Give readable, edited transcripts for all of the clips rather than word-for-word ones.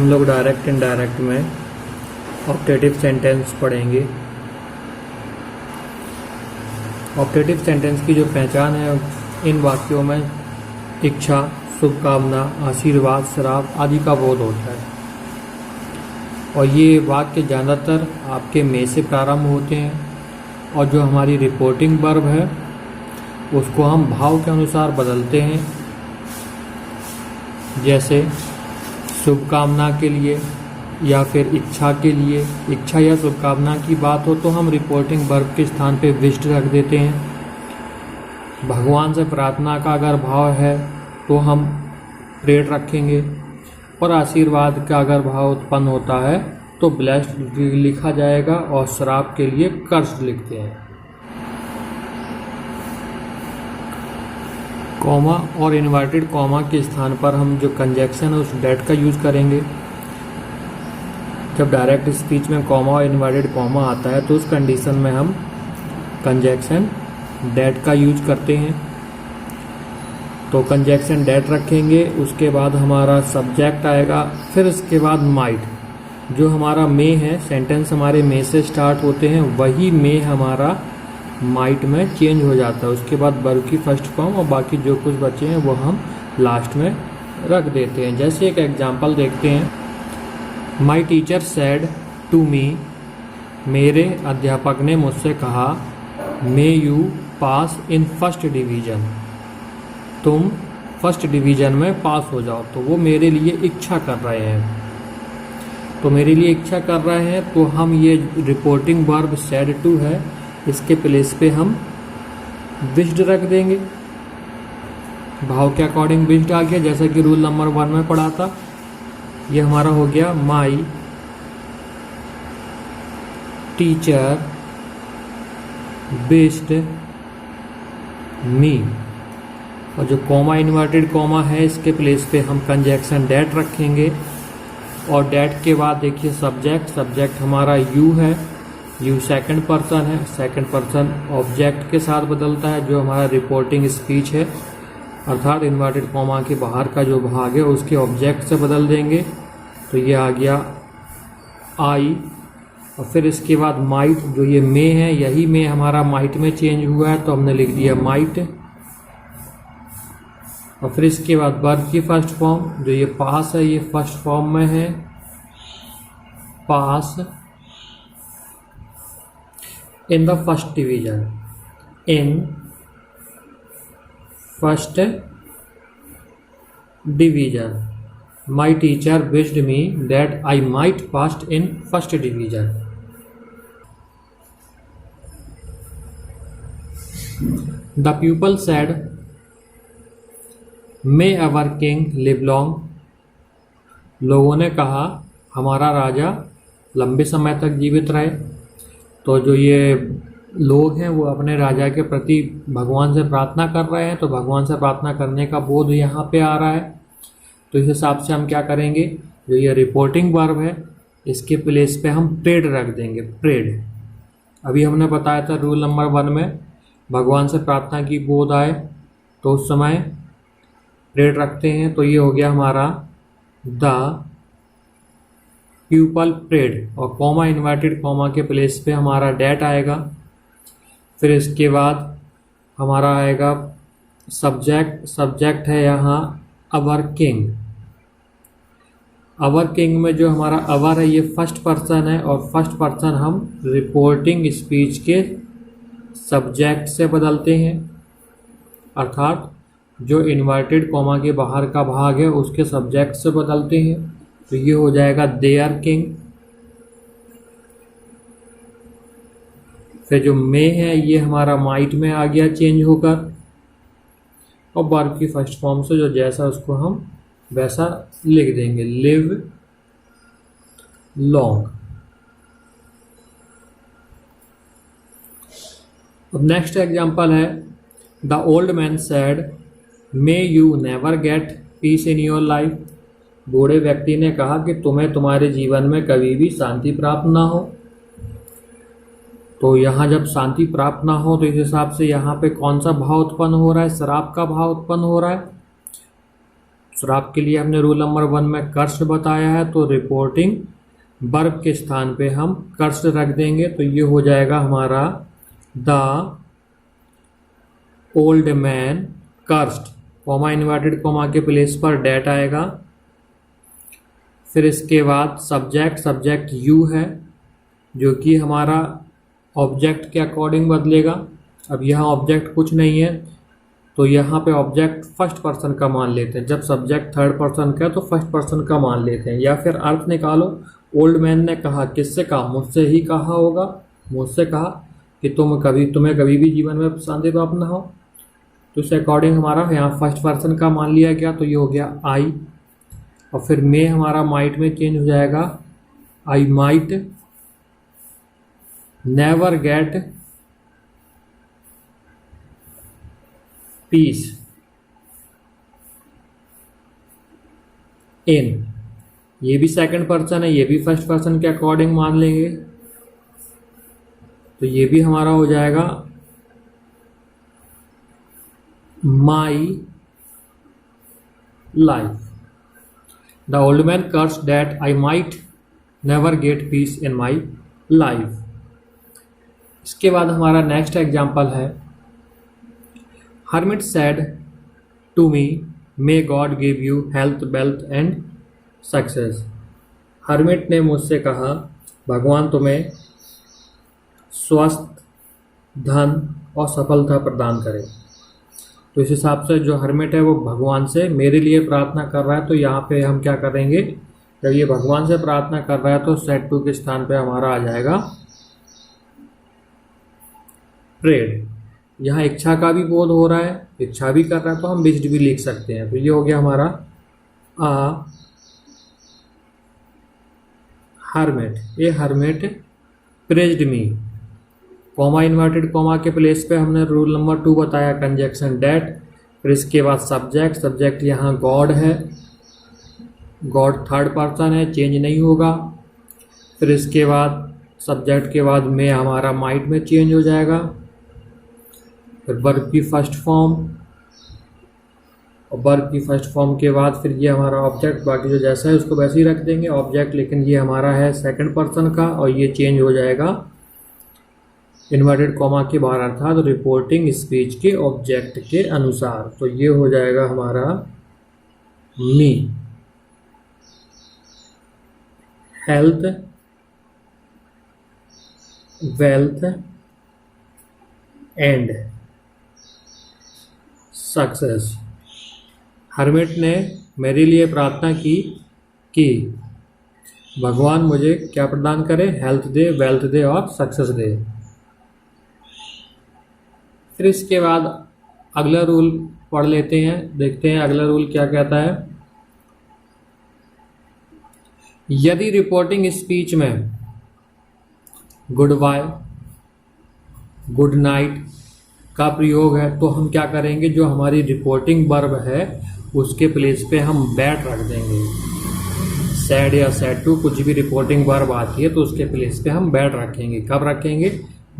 हम लोग direct indirect में ऑप्टेटिव सेंटेंस पढ़ेंगे। ऑप्टेटिव सेंटेंस की जो पहचान है, इन वाक्यों में इच्छा, शुभकामना, आशीर्वाद, श्राप आदि का बोध होता है और ये वाक्य ज़्यादातर आपके में से प्रारंभ होते हैं और जो हमारी रिपोर्टिंग वर्ब है उसको हम भाव के अनुसार बदलते हैं। जैसे शुभकामना के लिए या फिर इच्छा के लिए, इच्छा या शुभकामना की बात हो तो हम रिपोर्टिंग वर्ब के स्थान पे विश्ड रख देते हैं। भगवान से प्रार्थना का अगर भाव है तो हम प्रेड रखेंगे और आशीर्वाद का अगर भाव उत्पन्न होता है तो ब्लेस्ड लिखा जाएगा और श्राप के लिए कर्स्ड लिखते हैं। कॉमा और इन्वर्टेड कॉमा के स्थान पर हम जो कंजक्शन है उस डेट का यूज़ करेंगे। जब डायरेक्ट स्पीच में कॉमा और इन्वर्टेड कॉमा आता है तो उस कंडीशन में हम कंजक्शन डेट का यूज करते हैं। तो कंजक्शन डेट रखेंगे, उसके बाद हमारा सब्जेक्ट आएगा, फिर उसके बाद माइट। जो हमारा मे है, सेंटेंस हमारे मे से स्टार्ट होते हैं, वही मे हमारा माइट में चेंज हो जाता है। उसके बाद वर्ब की फर्स्ट फॉर्म और बाकी जो कुछ बचे हैं वो हम लास्ट में रख देते हैं। जैसे एक एग्जांपल देखते हैं। My teacher said to me, मेरे अध्यापक ने मुझसे कहा, may you pass in first division, तुम फर्स्ट डिवीज़न में पास हो जाओ। तो वो मेरे लिए इच्छा कर रहे हैं, तो मेरे लिए इच्छा कर रहे हैं तो हम ये रिपोर्टिंग वर्ब सेड टू है, इसके प्लेस पे हम विश्ड रख देंगे। भाव के अकॉर्डिंग विश्ड आ गया, जैसा कि रूल नंबर 1 में पढ़ा था। ये हमारा हो गया माई टीचर विश्ड मी। और जो कॉमा इन्वर्टेड कॉमा है इसके प्लेस पे हम कंजक्शन डेट रखेंगे और डेट के बाद देखिए सब्जेक्ट, सब्जेक्ट हमारा यू है, यू सेकंड पर्सन है, सेकंड पर्सन ऑब्जेक्ट के साथ बदलता है जो हमारा रिपोर्टिंग स्पीच है, अर्थात इन्वर्टेड कॉमा के बाहर का जो भाग है उसके ऑब्जेक्ट से बदल देंगे। तो ये आ गया आई और फिर इसके बाद माइट, जो ये मे है यही मे हमारा माइट में चेंज हुआ है तो हमने लिख दिया माइट। और फिर इसके बाद वर्ब की फर्स्ट फॉर्म, जो ये पास है ये फर्स्ट फॉर्म में है, pass in the first division, in first division. My teacher wished me that I might pass in first division. The people said, may our king live long. लोगों ने कहा हमारा राजा लंबे समय तक जीवित रहे। तो जो ये लोग हैं वो अपने राजा के प्रति भगवान से प्रार्थना कर रहे हैं, तो भगवान से प्रार्थना करने का बोध यहाँ पे आ रहा है। तो इस हिसाब से हम क्या करेंगे, जो ये रिपोर्टिंग वर्ब है इसके प्लेस पे हम प्रेड रख देंगे, प्रेड। अभी हमने बताया था रूल नंबर 1 में भगवान से प्रार्थना की बोध आए तो उस समय प्रेड रखते हैं। तो ये हो गया हमारा द पीपल प्रेड और कॉमा इन्वर्टेड कॉमा के प्लेस पे हमारा डेट आएगा। फिर इसके बाद हमारा आएगा सब्जेक्ट, सब्जेक्ट है यहाँ अवर किंग। अवर किंग में जो हमारा अवर है ये फर्स्ट पर्सन है और फर्स्ट पर्सन हम रिपोर्टिंग स्पीच के सब्जेक्ट से बदलते हैं, अर्थात जो इन्वर्टेड कॉमा के बाहर का भाग है उसके सब्जेक्ट से बदलते हैं। तो ये हो जाएगा देयर किंग। फिर जो मे है ये हमारा माइट में आ गया चेंज होकर और वर्ब की फर्स्ट फॉर्म से जो जैसा उसको हम वैसा लिख देंगे, लिव लॉन्ग। अब नेक्स्ट एग्जांपल है, the old man said, may you never get peace in your life. बूढ़े व्यक्ति ने कहा कि तुम्हें तुम्हारे जीवन में कभी भी शांति प्राप्त ना हो। तो यहाँ जब शांति प्राप्त ना हो तो इस हिसाब से यहाँ पे कौन सा भाव उत्पन्न हो रहा है, श्राप का भाव उत्पन्न हो रहा है, फिर आपके लिए हमने रूल नंबर 1 में कर्स बताया है, तो रिपोर्टिंग वर्ब के स्थान पे हम कर्स रख देंगे, तो ये हो जाएगा हमारा the old man cursed, comma inverted comma के प्लेस पर डेट आएगा। फिर इसके बाद सब्जेक्ट यू है, जो कि हमारा ऑब्जेक्ट के अकॉर्डिंग बदलेगा। अब यहाँ ऑब्जेक्ट कुछ नहीं है, तो यहाँ पे ऑब्जेक्ट फर्स्ट पर्सन का मान लेते हैं। जब सब्जेक्ट थर्ड पर्सन का है तो फर्स्ट पर्सन का मान लेते हैं। या फिर अर्थ निकालो, ओल्ड मैन ने कहा, किससे कहा? मुझसे ही कहा होगा। मुझसे कहा कि तुम्हें कभी भी जीवन में शांति प्राप्त ना हो, तो इसके अकॉर्डिंग हमारा यहाँ फर्स्ट पर्सन का मान लिया गया, तो ये हो गया आई। और फिर मे हमारा माइट में चेंज हो जाएगा, I might never get peace in, ये भी सेकंड पर्सन है, ये भी फर्स्ट पर्सन के अकॉर्डिंग मान लेंगे, तो ये भी हमारा हो जाएगा my life. The old man curse that I might never get peace in my life. इसके बाद हमारा नेक्स्ट एग्जाम्पल है, hermit said to me may God give you health wealth and success. Hermit ने मुझसे कहा, भगवान तुम्हें स्वस्थ, धन और सफलता प्रदान करे। तो इस हिसाब से जो हर्मिट है वो भगवान से मेरे लिए प्रार्थना कर रहा है, तो यहाँ पे हम क्या करेंगे, जब ये भगवान से प्रार्थना कर रहा है तो सेड टू के स्थान पे हमारा आ जाएगा प्रेड। यहाँ इच्छा का भी बोध हो रहा है, इच्छा भी कर रहा है, तो हम विश्ड भी लिख सकते हैं। तो ये हो गया हमारा हर्मिट। ये हर्मिट प्रेज्ड मी, कॉमा इन्वर्टेड कॉमा के प्लेस पे हमने रूल नंबर 2 बताया, कंजक्शन डेट। फिर इसके बाद सब्जेक्ट यहाँ गॉड है, गॉड थर्ड पर्सन है, चेंज नहीं होगा। फिर इसके बाद सब्जेक्ट के बाद में हमारा माइट में चेंज हो जाएगा। फिर वर्ब की फर्स्ट फॉर्म, और वर्ब की फर्स्ट फॉर्म के बाद फिर ये हमारा ऑब्जेक्ट, बाकी जो जैसा है उसको वैसे ही रख देंगे ऑब्जेक्ट, लेकिन ये हमारा है सेकंड पर्सन का, और ये चेंज हो जाएगा इन्वर्टेड कॉमा के बाहर, अर्थात रिपोर्टिंग स्पीच के ऑब्जेक्ट के अनुसार। तो ये हो जाएगा हमारा me health wealth and success. Hermit ने मेरे लिए प्रार्थना की कि भगवान मुझे क्या प्रदान करे, हेल्थ दे, वेल्थ दे और सक्सेस दे। फिर इसके बाद अगला रूल पढ़ लेते हैं, देखते हैं अगला रूल क्या कहता है। यदि रिपोर्टिंग स्पीच में गुड बाय, गुड नाइट का प्रयोग है, तो हम क्या करेंगे, जो हमारी रिपोर्टिंग वर्ब है उसके प्लेस पे हम बैड रख देंगे। सैड या सैड टू कुछ भी रिपोर्टिंग वर्ब आती है तो उसके प्लेस पे हम बैड रखेंगे। कब रखेंगे,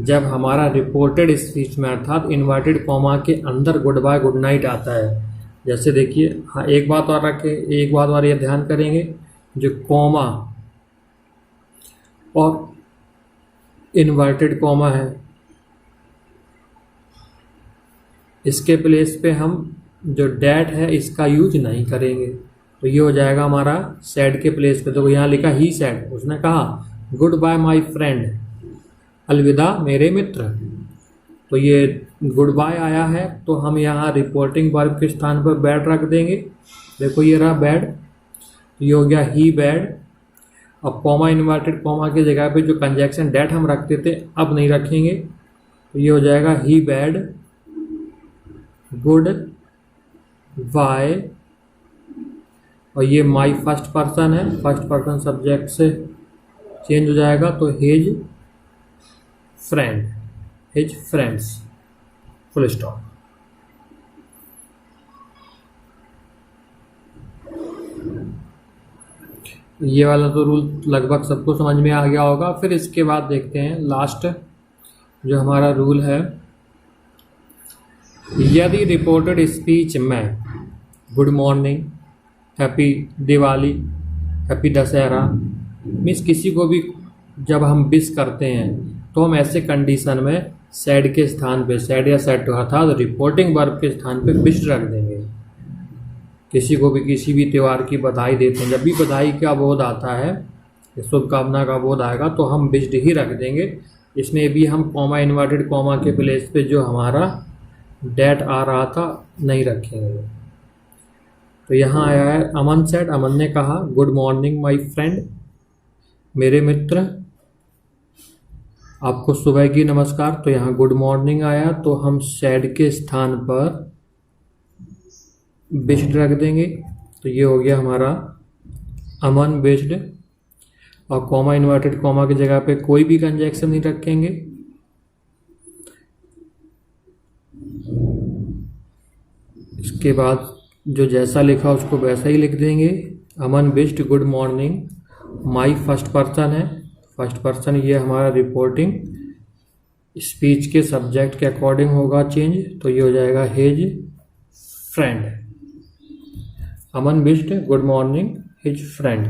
जब हमारा रिपोर्टेड स्पीच में अर्थात इन्वर्टेड कॉमा के अंदर गुड बाय गुड नाइट आता है। जैसे देखिए, हाँ एक बात और रखें, एक बात और ये ध्यान करेंगे, जो कॉमा और इन्वर्टेड कॉमा है इसके प्लेस पे हम जो डैट है इसका यूज नहीं करेंगे। तो ये हो जाएगा हमारा सैड के प्लेस पे। तो यहाँ लिखा ही सैड, उसने कहा गुड बाय माई फ्रेंड, अलविदा मेरे मित्र। तो ये गुड बाय आया है, तो हम यहाँ रिपोर्टिंग वर्ब के स्थान पर बैड रख देंगे। देखो ये रहा बैड, ये हो गया ही बैड। अब कॉमा इन्वर्टेड कॉमा की जगह पे जो कंजक्शन डेट हम रखते थे अब नहीं रखेंगे, तो ये हो जाएगा ही बैड गुड बाय, और ये माई फर्स्ट पर्सन है, फर्स्ट पर्सन सब्जेक्ट से चेंज हो जाएगा, तो his friend, his friends, full stop. ये वाला तो रूल लगभग सबको समझ में आ गया होगा। फिर इसके बाद देखते हैं लास्ट जो हमारा रूल है, यदि रिपोर्टेड स्पीच में good morning, happy Diwali, happy Dussehra. Means किसी को भी जब हम विश करते हैं तो हम ऐसे कंडीशन में सैड के स्थान पे, सैड या सैड अर्थात रिपोर्टिंग वर्ब के स्थान पे विश रख देंगे। किसी को भी किसी भी त्यौहार की बधाई देते हैं, जब भी बधाई का बोध आता है, शुभकामना का बोध आएगा तो हम विश्ड ही रख देंगे। इसमें भी हम कॉमा, इन्वर्टेड कॉमा के प्लेस पे जो हमारा डेट आ रहा था नहीं रखेंगे। तो यहाँ आया है अमन सेड, अमन ने कहा गुड मॉर्निंग माय फ्रेंड, मेरे मित्र, आपको सुबह की नमस्कार। तो यहाँ गुड मॉर्निंग आया तो हम सैड के स्थान पर विश्ड रख देंगे। तो ये हो गया हमारा अमन विश्ड, और कॉमा, इन्वर्टेड कॉमा की जगह पे कोई भी कंजक्शन नहीं रखेंगे। इसके बाद जो जैसा लिखा उसको वैसा ही लिख देंगे। Aman wished good morning, my first person है, फर्स्ट पर्सन ये हमारा रिपोर्टिंग स्पीच के सब्जेक्ट के अकॉर्डिंग होगा चेंज, तो ये हो जाएगा his friend. Aman wished good morning his friend.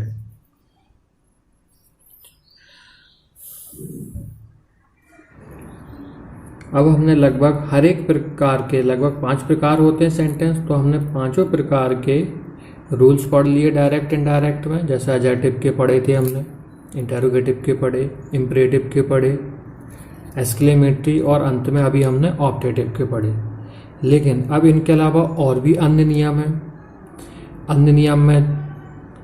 अब हमने लगभग हर एक प्रकार के, लगभग 5 प्रकार होते हैं सेंटेंस, तो हमने 5 प्रकार के रूल्स पढ़ लिए डायरेक्ट इनडायरेक्ट में। जैसे एडजेक्टिव के पढ़े थे हमने, इंटरोगेटिव के पढ़े, इम्परेटिव के पढ़े, एक्सक्लेमेटरी, और अंत में अभी हमने ऑप्टेटिव के पढ़े। लेकिन अब इनके अलावा और भी अन्य नियम हैं। अन्य नियम में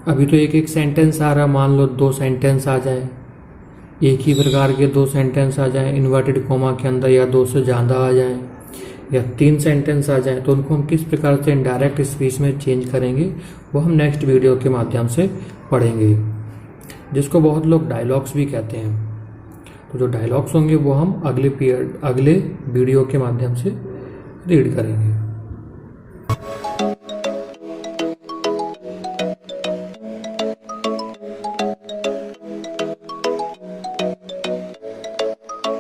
अभी तो एक एक सेंटेंस आ रहा, मान लो 2 सेंटेंस आ जाए, एक ही प्रकार के 2 सेंटेंस आ जाएं इन्वर्टेड कॉमा के अंदर, या 2 से ज़्यादा आ जाएं, या 3 सेंटेंस आ जाएं, तो उनको हम किस प्रकार से इनडायरेक्ट स्पीच में चेंज करेंगे वो हम नेक्स्ट वीडियो के माध्यम से पढ़ेंगे, जिसको बहुत लोग डायलॉग्स भी कहते हैं। तो जो डायलॉग्स होंगे वो हम अगले वीडियो के माध्यम से रीड करेंगे।